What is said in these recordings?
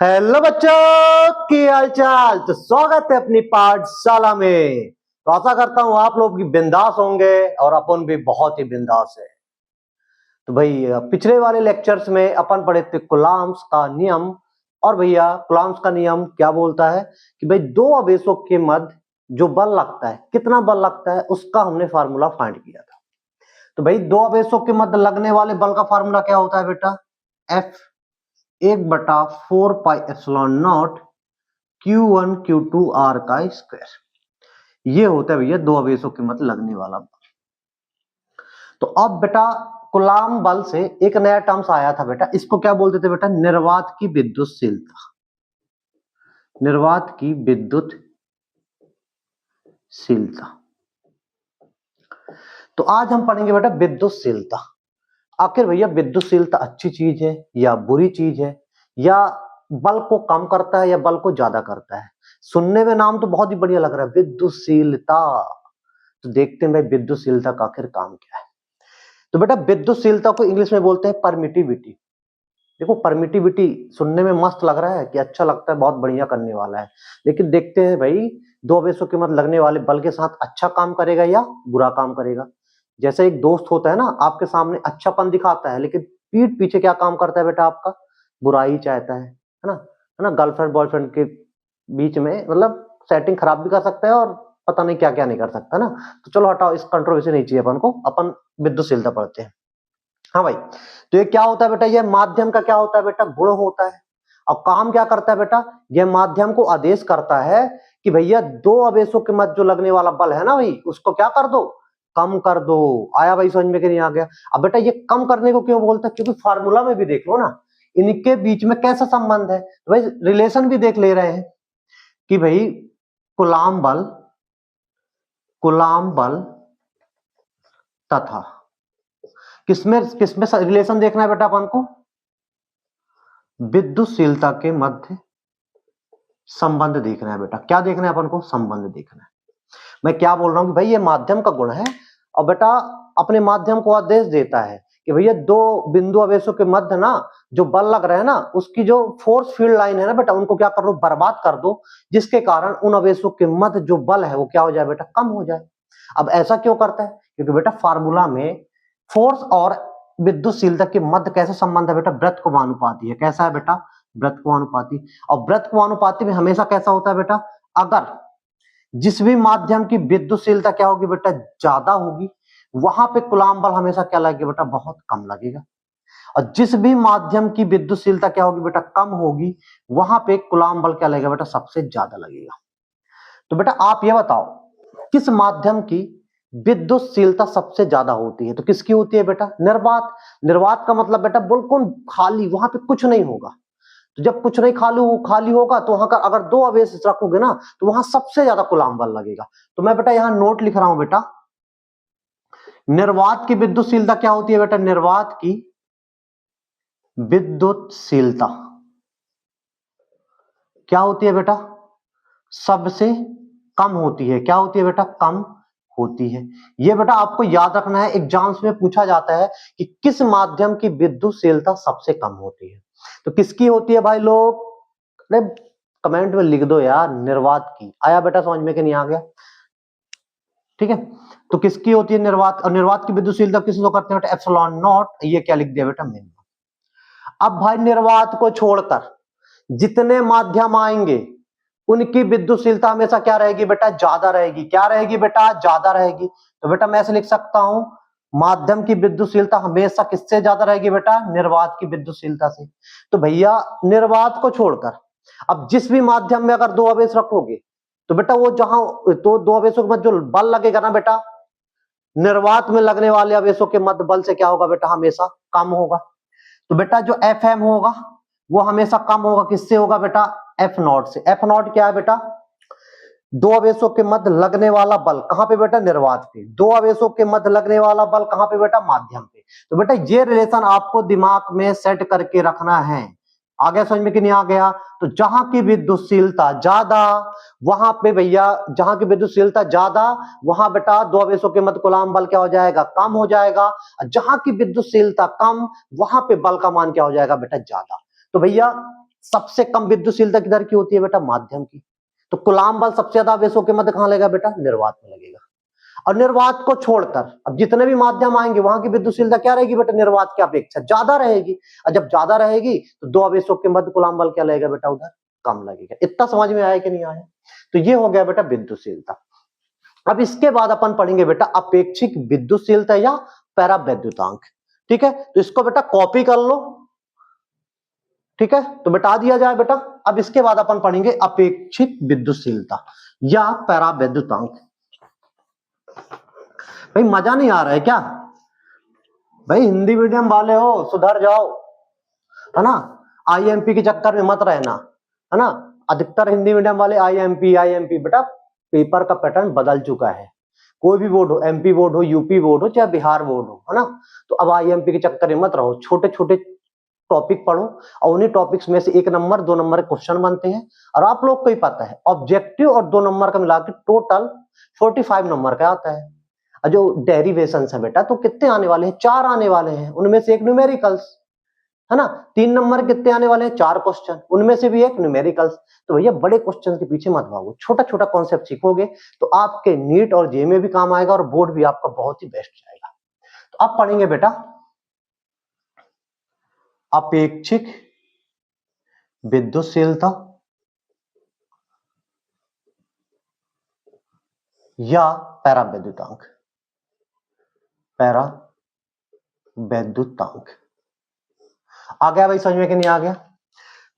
Hello बच्चों की हाल चाल। तो स्वागत है अपनी पाठशाला में। तो आशा करता हूं आप लोग भी बिंदास होंगे और अपन भी बहुत ही बिंदास है। तो भाई पिछले वाले लेक्चर्स में अपन पढ़े थे कूलम्ब्स का नियम। और भैया कूलम्ब्स का नियम क्या बोलता है कि भाई दो आवेशों के मध्य जो बल लगता है, कितना बल लगता है, उसका हमने फार्मूला फाइंड किया था। तो भाई दो आवेशों के मध्य लगने वाले बल का फार्मूला क्या होता है बेटा? F 1/4 pi epsilon not Q1 Q2 R का स्क्वायर। ये होता है भैया दो आवेशों के मध्य लगने वाला बल। तो अब बेटा कूलम्ब बल से एक नया टर्म्स आया था बेटा, इसको क्या बोलते थे बेटा? निर्वात की विद्युतशीलता। निर्वात की विद्युतशीलता। तो आज हम पढ़ेंगे बेटा विद्युतशीलता। आखिर भैया विद्युतशीलता अच्छी चीज है या बुरी चीज है, या बल को कम करता है या बल को ज्यादा करता है? सुनने में नाम तो बहुत ही बढ़िया लग रहा है, विद्युतशीलता। तो देखते हैं भाई विद्युतशीलता का आखिर काम क्या है। तो बेटा विद्युतशीलता को इंग्लिश में बोलते हैं परमिटिविटी। देखो परमिटिविटी सुनने में मस्त लग रहा है कि अच्छा लगता है, बहुत बढ़िया करने वाला है, लेकिन देखते हैं भाई दो आवेशों के मध्य लगने वाले बल के साथ अच्छा काम करेगा या बुरा काम करेगा। जैसे एक दोस्त होता है ना, आपके सामने अच्छापन दिखाता है लेकिन पीठ पीछे क्या काम करता है बेटा? आपका बुराई चाहता है ना? है ना? गर्लफ्रेंड बॉयफ्रेंड के बीच में मतलब सेटिंग खराब भी कर सकता है और पता नहीं क्या क्या नहीं कर सकता ना। तो चलो हटाओ, इस कंट्रोवर्सी नहीं चाहिए अपन को, अपन विद्युतशीलता पढ़ते हैं। हाँ भाई, तो ये क्या होता है बेटा? ये माध्यम का क्या होता है बेटा? गुण होता है। अब काम क्या करता है बेटा? ये माध्यम को आदेश करता है कि भैया दो आवेशों के मध्य जो लगने वाला बल है ना भाई, उसको क्या कर दो? कम कर दो। आया भाई समझ में कि नहीं आ गया? अब बेटा ये कम करने को क्यों बोलता है? क्योंकि फार्मूला में भी देख लो ना, इनके बीच में कैसा संबंध है। तो भाई रिलेशन भी देख ले रहे हैं कि भाई कूलम्ब बल, कूलम्ब बल तथा किसमें किसमें रिलेशन देखना है बेटा अपन को? विद्युतशीलता के मध्य संबंध देखना है बेटा। क्या देखना है अपन को? संबंध देखना है। मैं क्या बोल रहा हूं कि भाई ये माध्यम का गुण है और बेटा अपने माध्यम को आदेश देता है कि भैया दो बिंदु आवेशों के मध्य ना जो बल लग रहे हैं ना, उसकी जो फोर्स फील्ड लाइन है ना बेटा, उनको क्या कर दो? बर्बाद कर दो, जिसके कारण उन आवेशों के मध्य जो बल है वो क्या हो जाए बेटा? कम हो जाए। अब ऐसा क्यों करता है? क्योंकि बेटा फार्मूला में फोर्स और विद्युतशीलता के मध्य कैसा संबंध है बेटा? व्रतकोणानुपाती है। कैसा है बेटा? व्रतकोणानुपाती। और व्रतकोणानुपाती में हमेशा कैसा होता है बेटा? अगर जिस भी माध्यम की विद्युतशीलता क्या होगी बेटा? ज्यादा होगी, वहां पे कूलम्ब बल हमेशा क्या लगेगा बेटा? बहुत कम लगेगा। और जिस भी माध्यम की विद्युतशीलता क्या होगी बेटा? कम होगी, वहां पे कूलम्ब बल क्या लगेगा बेटा? सबसे ज्यादा लगेगा। तो बेटा आप ये बताओ किस माध्यम की विद्युतशीलता सबसे ज्यादा होती है? तो किसकी होती है बेटा? निर्वात। निर्वात का मतलब बेटा बिल्कुल खाली, वहां पे कुछ नहीं होगा। तो जब कुछ नहीं खाली होगा तो वहां का अगर दो आवेश रखोगे ना, तो वहां सबसे ज्यादा कूलम्ब बल लगेगा। तो मैं बेटा यहां नोट लिख रहा हूं बेटा, निर्वात की विद्युतशीलता क्या होती है बेटा? निर्वात की विद्युतशीलता क्या होती है बेटा? सबसे कम होती है। क्या होती है बेटा? कम होती है। ये बेटा आपको याद रखना है, एग्जाम्स में पूछा जाता है कि किस माध्यम की विद्युतशीलता सबसे कम होती है। तो किसकी होती है भाई लोग? अरे कमेंट में लिख दो यार, निर्वात की। आया बेटा समझ में कि नहीं आ गया? ठीक है, तो किसकी होती है? निर्वात। और निर्वात की विद्युतशीलता किसको करते हैं बेटा? Epsilon not. ये क्या लिख दिया बेटा? मेन। अब भाई निर्वात को छोड़कर जितने माध्यम आएंगे उनकी विद्युतशीलता हमेशा क्या रहेगी बेटा? ज्यादा रहेगी। क्या रहेगी बेटा? ज्यादा रहेगी। तो बेटा मैं ऐसे लिख सकता हूं, माध्यम की विद्युतशीलता हमेशा किससे ज्यादा रहेगी बेटा? निर्वात की विद्युतशीलता से। तो भैया निर्वात को छोड़कर अब जिस भी माध्यम में अगर दो आवेश रखोगे, तो बेटा वो जहां तो दो आवेशों के मध्य जो बल लगेगा ना बेटा, निर्वात में लगने वाले आवेशों के मध्य बल से क्या होगा बेटा? हमेशा कम होगा। तो बेटा जो एफ एम होगा वो हमेशा कम होगा। किससे होगा बेटा? एफ नॉट से। एफ नॉट क्या है बेटा? दो आवेशों के मध्य लगने वाला बल। कहां पे बेटा? निर्वात पे। दो आवेशों के मध्य लगने वाला बल कहां पे बेटा? माध्यम पे। तो बेटा ये रिलेशन आपको दिमाग में सेट करके रखना है। आ गया समझ में कि नहीं आ गया? तो जहां की विद्युतशीलता ज्यादा, वहां पे भैया जहां की विद्युतशीलता ज्यादा, वहां बेटा दो आवेशों के मध्य कूलम्ब बल क्या हो जाएगा? कम हो जाएगा। जहां की विद्युतशीलता कम, वहां पे बल का मान क्या हो जाएगा बेटा? ज्यादा। तो भैया सबसे कम विद्युतशीलता किधर की होती है बेटा? माध्यम की। तो कूलाम बल सबसे ज्यादा आवेशों के मध्य कहां लगेगा बेटा? निर्वात में लगेगा। और निर्वात को छोड़कर अब जितने भी माध्यम आएंगे वहां की विद्युतशीलता क्या रहेगी बेटा? निर्वात की अपेक्षा ज्यादा रहेगी। और जब ज्यादा रहेगी तो दो आवेशों के मध्य कूलाम बल क्या लगेगा बेटा? उधर कम लगेगा। इतना समझ में आया कि नहीं आया? तो ये हो गया बेटा विद्युतशीलता। अब इसके बाद अपन पढ़ेंगे बेटा अपेक्षिक विद्युतशीलता या परावैद्युतांक। ठीक है, तो इसको बेटा कॉपी कर लो। ठीक है, तो बिठा दिया जाए बेटा। अब इसके बाद अपन पढ़ेंगे अपेक्षित विद्युतशीलता या परावैद्युतांक। भाई मजा नहीं आ रहा है क्या? भाई हिंदी मीडियम वाले हो सुधर जाओ, है ना। आईएमपी के चक्कर में मत रहना, है ना। अधिकतर हिंदी मीडियम वाले आईएमपी बेटा पेपर का पैटर्न बदल चुका है। कोई भी बोर्ड हो, एमपी बोर्ड हो, यूपी बोर्ड हो, चाहे बिहार बोर्ड हो, है ना। तो अब आईएमपी के चक्कर में मत रहो, छोटे छोटे टॉपिक पढ़ो और उन्हीं टॉपिक्स में से 1 नंबर 2 नंबर के क्वेश्चन बनते हैं। और आप लोग को ही पता है ऑब्जेक्टिव और 2 नंबर का मिलाकर टोटल 45 नंबर का आता है। और जो डेरिवेशन है बेटा तो कितने आने वाले हैं? 4 आने वाले हैं, उनमें से एक न्यूमेरिकल्स, है ना। 3 नंबर कितने आने वाले हैं? 4 क्वेश्चन, उनमें से भी एक न्यूमेरिकल्स। तो भैया बड़े क्वेश्चन के पीछे मत भागो, छोटा छोटा कॉन्सेप्ट सीखोगे तो आपके नीट और जे में भी काम आएगा और बोर्ड भी आपका बहुत ही बेस्ट जाएगा। तो अब पढ़ेंगे बेटा अपेक्षिक विद्युतशीलता या परावैद्युतांक। परावैद्युतांक आ गया भाई समझ में कि नहीं आ गया?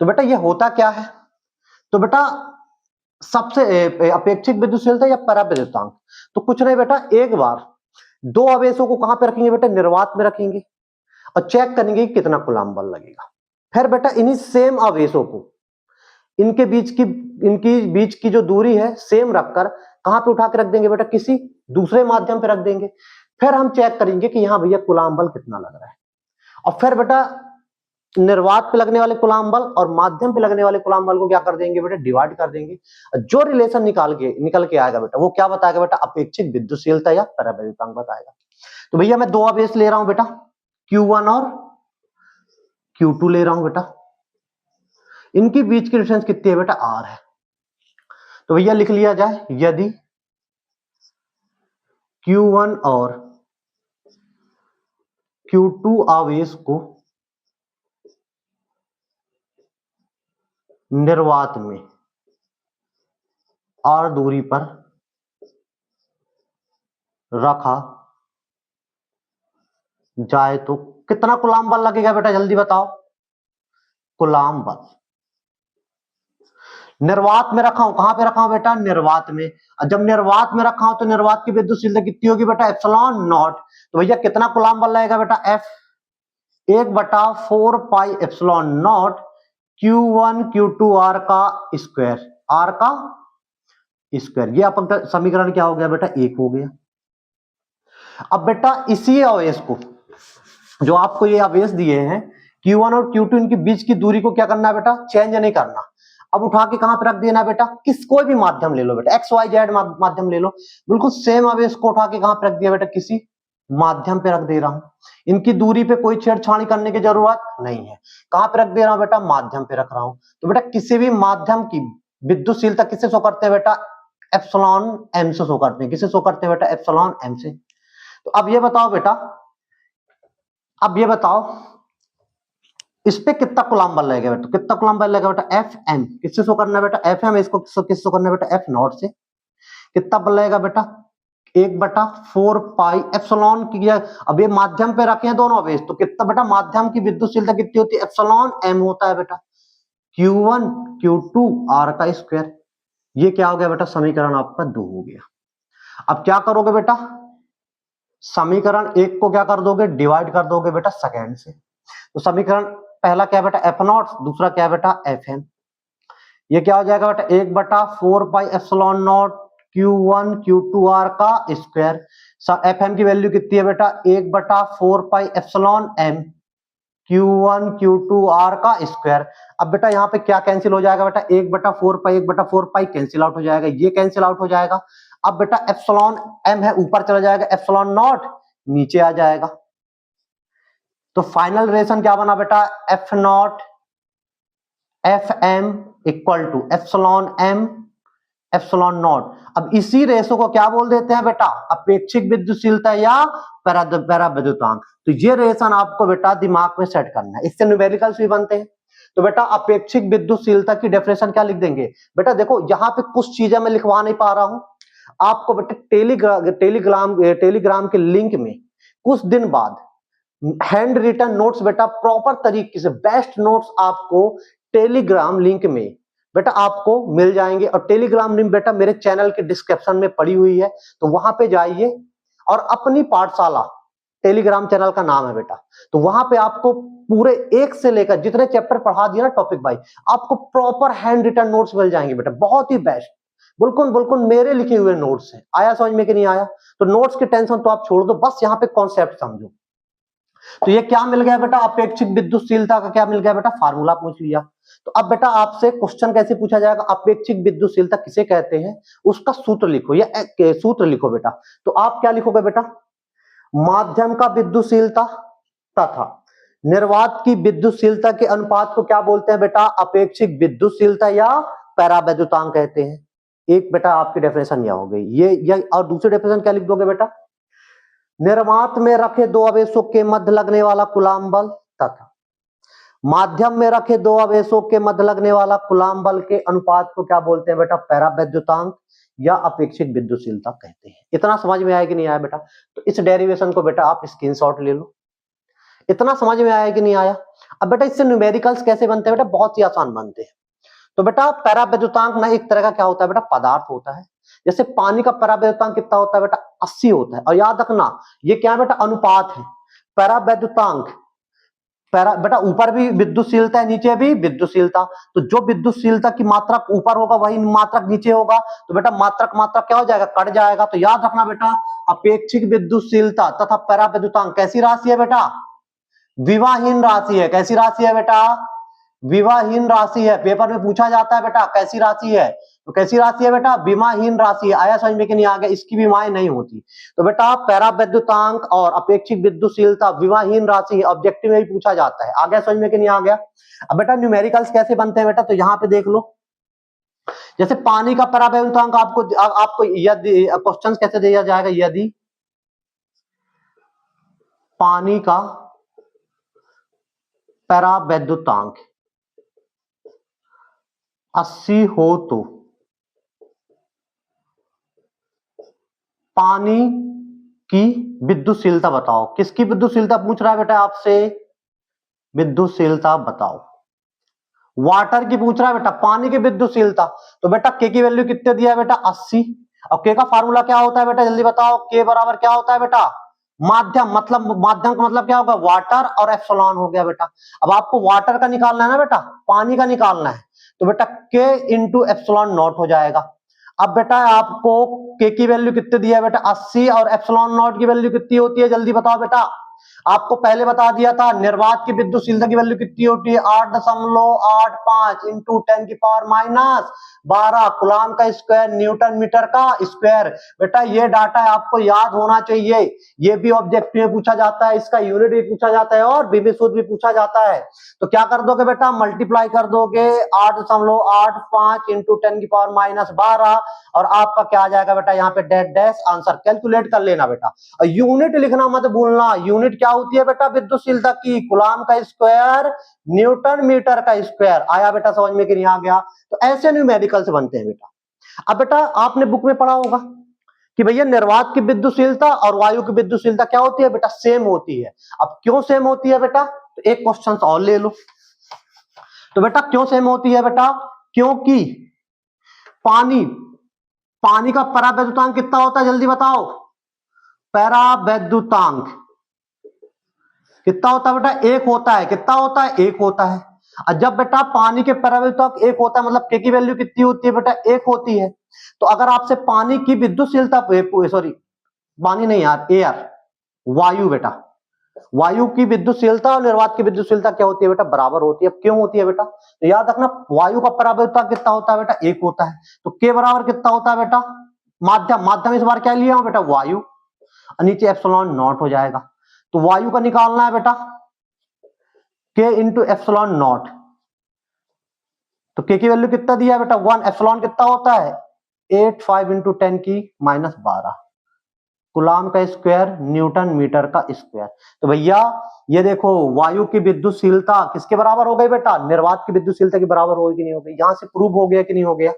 तो बेटा ये होता क्या है? तो बेटा सबसे अपेक्षिक विद्युतशीलता या परावैद्युतांक, तो कुछ नहीं बेटा, एक बार 2 आवेशों को कहां पे रखेंगे बेटा? निर्वात में रखेंगे और चेक करेंगे कि कितना कूलाम बल लगेगा। फिर बेटा इन्हीं सेम आवेशों को इनके बीच की जो दूरी है सेम रखकर कहां पे उठा के रख देंगे बेटा? किसी दूसरे माध्यम पे रख देंगे। फिर हम चेक करेंगे कि यहां भैया कूलाम बल कितना लग रहा है। और फिर बेटा निर्वात पे लगने वाले कूलाम बल और माध्यम पे लगने वाले कूलाम बल को क्या कर देंगे बेटा? डिवाइड कर देंगे। जो रिलेशन निकल के आएगा बेटा वो क्या बताएगा बेटा? अपेक्षित विद्युतशीलता या परावैद्युतांक बताएगा। तो भैया मैं 2 आवेश ले रहा हूं बेटा, Q1 और Q2 ले रहा हूं बेटा। इनके बीच की डिस्टेंस कितनी है बेटा? R है। तो भैया लिख लिया जाए, यदि Q1 और Q2 आवेश को निर्वात में R दूरी पर रखा जाए तो कितना कूलाम बल लगेगा बेटा? जल्दी बताओ। कूलाम बल निर्वात में रखा हूं, कहां पे रखा हूं बेटा? निर्वात में। जब निर्वात में रखा हूं तो निर्वात की विद्युतशीलता कितनी होगी बेटा? Epsilon not. तो भैया कितना कूलाम बल लगेगा बेटा? F 1/4 pi epsilon not Q1 Q2 R का स्क्वायर, R का स्क्वायर। ये अपन समीकरण क्या हो गया बेटा? 1 हो गया। अब बेटा इसी आवेश को, जो आपको ये आवेश दिए हैं Q1 और Q2, इनके बीच की दूरी को क्या करना है बेटा? चेंज नहीं करना। अब उठा के कहां पे रख देना बेटा? कोई भी माध्यम ले लो बेटा, XYZ माध्यम ले लो, बिल्कुल सेम आवेश को उठा के कहां पे रख दिया बेटा? किसी माध्यम पे रख दे रहा हूं। इनकी दूरी पे कोई छेड़छाड़ करने की जरूरत नहीं है। कहां पे रख दे रहा हूं बेटा? माध्यम पे रख रहा हूं। तो बेटा किसी भी माध्यम की विद्युतशीलता किससे शो करते हैं बेटा? एप्सिलॉन m से शो करते हैं। किससे शो करते हैं बेटा? एप्सिलॉन m से। तो अब ये बताओ बेटा, अब ये बताओ इस पे कितना कूलाम बल लगेगा बेटा? कितना कूलाम बल लगेगा बेटा? Fm। किससे शो करना है बेटा? Fm। इसको किससे शो करना है बेटा? F नॉट से। कितना बल लगेगा बेटा? 1/4 पाई एप्सिलॉन की। अब ये माध्यम पे रखे हैं दोनों आवेश, तो कितना बेटा माध्यम की विद्युतशीलता कितनी होती है? एप्सिलॉन m होता है बेटा। Q1 Q2 R का स्क्वायर। ये क्या हो गया बेटा? समीकरण आपका 2 हो गया। अब क्या करोगे बेटा? समीकरण 1 को क्या कर दोगे? डिवाइड कर दोगे बेटा सेकेंड से। तो समीकरण पहला क्या बेटा? F नॉट, दूसरा क्या बेटा? Fm। ये क्या हो जाएगा बेटा? 1/4 pi epsilon not Q1 Q2 R का स्क्वायर। Fm की वैल्यू कितनी है बेटा? 1/4 pi epsilon m Q1 Q2 R का स्क्वायर। अब बेटा यहाँ पे क्या कैंसिल हो जाएगा बेटा? 1/4 पाई कैंसिल आउट हो जाएगा, ये कैंसिल आउट हो जाएगा। अब बेटा एप्सिलॉन m है ऊपर चला जाएगा, एप्सिलॉन नॉट नीचे आ जाएगा। तो फाइनल रिलेशन क्या बना बेटा? F naught F M equal to epsilon M epsilon naught. अब इसी रेशो को क्या बोल देते हैं बेटा, अपेक्षिक विद्युतशीलता या पराविद्युतांक। तो ये रेशन आपको बेटा दिमाग में सेट करना है, इससे न्यूमेरिकल्स भी बनते हैं। तो बेटा अपेक्षिक विद्युतशीलता की डेफिनेशन क्या लिख देंगे बेटा, देखो यहाँ पे कुछ चीजें मैं लिखवा नहीं पा रहा हूं आपको बेटा, टेलीग्राम के लिंक में कुछ दिन बाद हैंड रिटन नोट्स बेटा प्रॉपर तरीके से बेस्ट नोट्स आपको टेलीग्राम लिंक में बेटा आपको मिल जाएंगे। और टेलीग्राम लिंक बेटा मेरे चैनल के डिस्क्रिप्शन में पड़ी हुई है, तो वहां पे जाइए और अपनी पाठशाला टेलीग्राम चैनल का नाम है बेटा, तो वहां पे आपको पूरे एक से लेकर जितने चैप्टर पढ़ा दिया ना टॉपिक वाइज, आपको प्रॉपर हैंड रिटन नोट्स मिल जाएंगे बेटा, बहुत ही बेस्ट, बिल्कुल बिल्कुल मेरे लिखे हुए नोट्स हैं। आया समझ में कि नहीं आया? तो नोट्स की टेंशन तो आप छोड़ दो, बस यहाँ पे कॉन्सेप्ट समझो। तो ये क्या मिल गया बेटा, अपेक्षिक विद्युतशीलता का क्या मिल गया बेटा, फार्मूला पूछ लिया। तो अब बेटा आपसे क्वेश्चन कैसे पूछा जाएगा, अपेक्षिक विद्युतशीलता किसे कहते हैं, उसका सूत्र लिखो या सूत्र लिखो बेटा। तो आप क्या लिखोगे बेटा, माध्यम का विद्युतशीलता तथा निर्वात की विद्युतशीलता के अनुपात को क्या बोलते हैं बेटा, अपेक्षिक विद्युतशीलता या परावैद्युतांक कहते हैं। एक बेटा आपकी डेफिनेशन यह हो गई ये। और दूसरी डेफिनेशन क्या लिख दोगे बेटा, निर्वात में रखे दो आवेशों के मध्य लगने वाला कूलाम बल तथा माध्यम में रखे दो आवेशों के मध्य लगने वाला कूलाम बल के अनुपात को क्या बोलते हैं बेटा, परावैद्युतांक या अपेक्षिक विद्युतशीलता कहते हैं। इतना समझ में आया कि नहीं आया बेटा? तो इस डेरिवेशन को बेटा आप स्क्रीनशॉट ले लो। इतना समझ में आया कि नहीं आया? अब बेटा इससे न्यूमेरिकल्स कैसे बनते हैं बेटा, बहुत ही आसान बनते हैं। तो बेटा परावैद्युतांक ना एक तरह का क्या होता है बेटा, पदार्थ होता है। जैसे पानी का परावैद्युतांक कितना होता है बेटा, 80 होता है। और याद रखना ये क्या है बेटा, अनुपात है। परावैद्युतांक बेटा ऊपर भी विद्युतशीलता है, नीचे भी विद्युतशीलता, तो जो विद्युतशीलता की मात्रक ऊपर होगा वही मात्रक नीचे होगा, तो बेटा मात्रक मात्रक क्या हो जाएगा, कट जाएगा। तो याद रखना बेटा अपेक्षिक विद्युतशीलता तथा परावैद्युतांक कैसी राशि है बेटा, विवाहीन राशि है। कैसी राशि है बेटा, विवाहीन राशि है। पेपर में पूछा जाता है बेटा कैसी राशि है, तो कैसी राशि है बेटा, विवाहीन राशि है। आया समझ में कि नहीं आ गया? इसकी विमाएं नहीं होती। तो बेटा परावैद्युतांक और अपेक्षिक विद्युतशीलता विवाहीन राशि है, ऑब्जेक्टिव में भी पूछा जाता है। आ गया समझ में कि नहीं आ गया? अब बेटा न्यूमेरिकल्स कैसे बनते हैं बेटा, तो यहाँ पे देख लो। जैसे पानी का परावैद्युतांक आपको यदि क्वेश्चन कैसे दिया जाएगा, यदि पानी का परावैद्युतांक 80 हो तो पानी की विद्युतशीलता बताओ। किसकी विद्युतशीलता पूछ रहा है बेटा आपसे, विद्युतशीलता बताओ। वाटर की पूछ रहा है बेटा, पानी की विद्युतशीलता। तो बेटा के की वैल्यू कितने दिया है बेटा, 80। और के का फार्मूला क्या होता है बेटा, जल्दी बताओ। के बराबर क्या होता है बेटा, माध्यम, मतलब माध्यम का मतलब क्या होगा, वाटर और एप्सिलॉन हो गया बेटा। अब आपको वाटर का निकालना है ना बेटा, पानी का निकालना है, तो बेटा के इंटू एप्सिलॉन नॉट हो जाएगा। अब बेटा आपको के की वैल्यू कितनी दी है बेटा, 80, और एप्सिलॉन नॉट की वैल्यू कितनी होती है, जल्दी बताओ बेटा। आपको पहले बता दिया था निर्वात की विद्युतशीलता की वैल्यू कितनी होती है, 8.85 इंटू 10 की पावर माइनस 12 कूलाम का स्क्वायर न्यूटन मीटर का स्क्वायर। बेटा ये डाटा आपको याद होना चाहिए, ये भी ऑब्जेक्टिव में पूछा जाता है, इसका यूनिट भी पूछा जाता है और बीबी सूत्र भी पूछा जाता है। तो क्या कर दोगे बेटा, मल्टीप्लाई कर दोगे 8.85 इंटू 10 की पावर माइनस 12, और आपका क्या आ जाएगा बेटा, यहाँ पे डेट डैश आंसर कैलकुलेट कर लेना बेटा। और यूनिट लिखना मत भूलना, यूनिट क्या होती है बेटा विद्युतशीलता की, कूलाम का स्क्वायर न्यूटन मीटर का स्क्वायर। आया बेटा समझ में कि नहीं आ गया? तो ऐसे न्यूमेरिकल्स बनते हैं बेटा। अब बेटा आपने बुक में पढ़ा होगा कि भैया निर्वात की विद्युतशीलता और वायु की विद्युतशीलता क्या होती है बेटा, सेम होती है। अब क्यों सेम होती है बेटा, तो एक क्वेश्चन और ले लो। तो बेटा क्यों सेम होती है बेटा, क्योंकि पानी का परावैद्युतांक कितना होता है, जल्दी बताओ। परावैद्युतांक कितना होता है बेटा, एक होता है। कितना होता है, एक होता है। और जब बेटा पानी के परावैद्युतांक एक होता है, मतलब के की वैल्यू कितनी होती है बेटा, एक होती है। तो अगर आपसे पानी की विद्युतशीलता, सॉरी पानी नहीं यार, एयर, वायु बेटा, वायु की विद्युतशीलता और निर्वात की विद्युतशीलता क्या होती है बेटा, बराबर होती है। अब क्यों होती है बेटा, तो याद रखना वायु का परावैद्युतांक कितना होता है बेटा, एक होता है। तो के बराबर कितना होता है बेटा, माध्यम इस बार क्या लिया हूं बेटा, वायु, और नीचे एप्सिलॉन नॉट हो जाएगा। तो वायु का निकालना है बेटा, के इंटू एप्सिलॉन नॉट। तो के की वैल्यू कितना दिया है बेटा 1, एप्सिलॉन कितना होता है 85 इंटू 10 की -12 कूलाम का स्क्वायर न्यूटन मीटर का स्क्वायर। तो भैया ये देखो वायु की विद्युतशीलता किसके बराबर हो गई बेटा, निर्वात की विद्युतशीलता के बराबर होगी कि नहीं हो गई, यहां से प्रूव हो गया कि नहीं हो गया।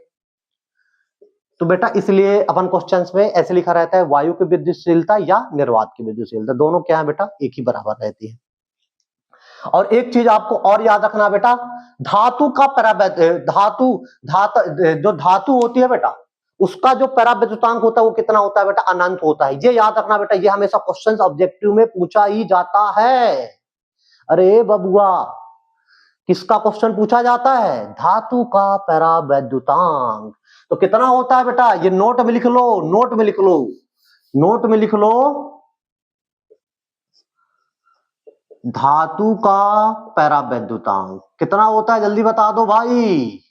तो बेटा इसलिए अपन क्वेश्चंस में ऐसे लिखा रहता है वायु की विद्युतशीलता या निर्वात की विद्युतशीलता, दोनों क्या है बेटा एक ही बराबर रहती है। और एक चीज आपको और याद रखना बेटा, धातु का जो धातु होती है बेटा उसका जो पराविद्युतांक होता है वो कितना होता है बेटा, अनंत होता है। ये याद रखना बेटा, ये हमेशा क्वेश्चंस ऑब्जेक्टिव में पूछा ही जाता है। अरे बबुआ किसका क्वेश्चन पूछा जाता है, धातु का परावैद्युतांक। तो कितना होता है बेटा, ये नोट में लिख लो, नोट में लिख लो, नोट में लिख लो, धातु का परावैद्युतांक कितना होता है, जल्दी बता दो भाई।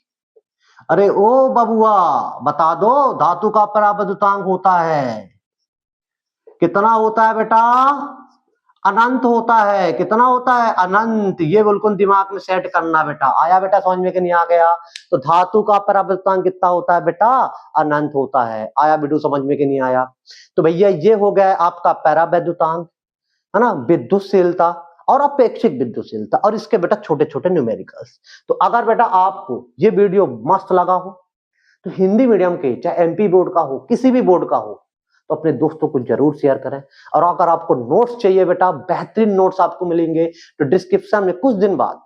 अरे ओ बबुआ बता दो, धातु का परावैद्युतांक होता है कितना होता है बेटा, अनंत होता है। कितना होता है, अनंत। ये बिल्कुल दिमाग में सेट करना बेटा। आया बेटा समझ में कि नहीं आ गया। तो धातु का परावैद्युतांक कितना होता है बेटा, अनंत होता है। आया बिटू समझ में कि नहीं आया। तो भैया ये हो गया आपका परावैद्युतांक, है ना, विद्युतशीलता और अपेक्षिक विद्युतशीलता, और इसके बेटा छोटे छोटे न्यूमेरिकल्स। तो अगर बेटा आपको ये वीडियो मस्त लगा हो तो हिंदी मीडियम के चाहे एमपी बोर्ड का हो किसी भी बोर्ड का हो तो अपने दोस्तों को जरूर शेयर करें। और अगर आपको नोट्स चाहिए बेटा, बेहतरीन नोट्स आपको मिलेंगे, तो डिस्क्रिप्शन में कुछ दिन बाद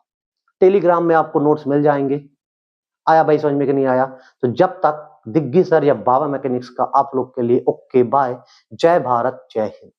टेलीग्राम में आपको नोट्स मिल जाएंगे। आया भाई समझ में कि नहीं आया। तो जब तक दिग्गी सर या बाबा मैकेनिक्स का आप लोग के लिए ओके बाय, जय भारत जय हिंद।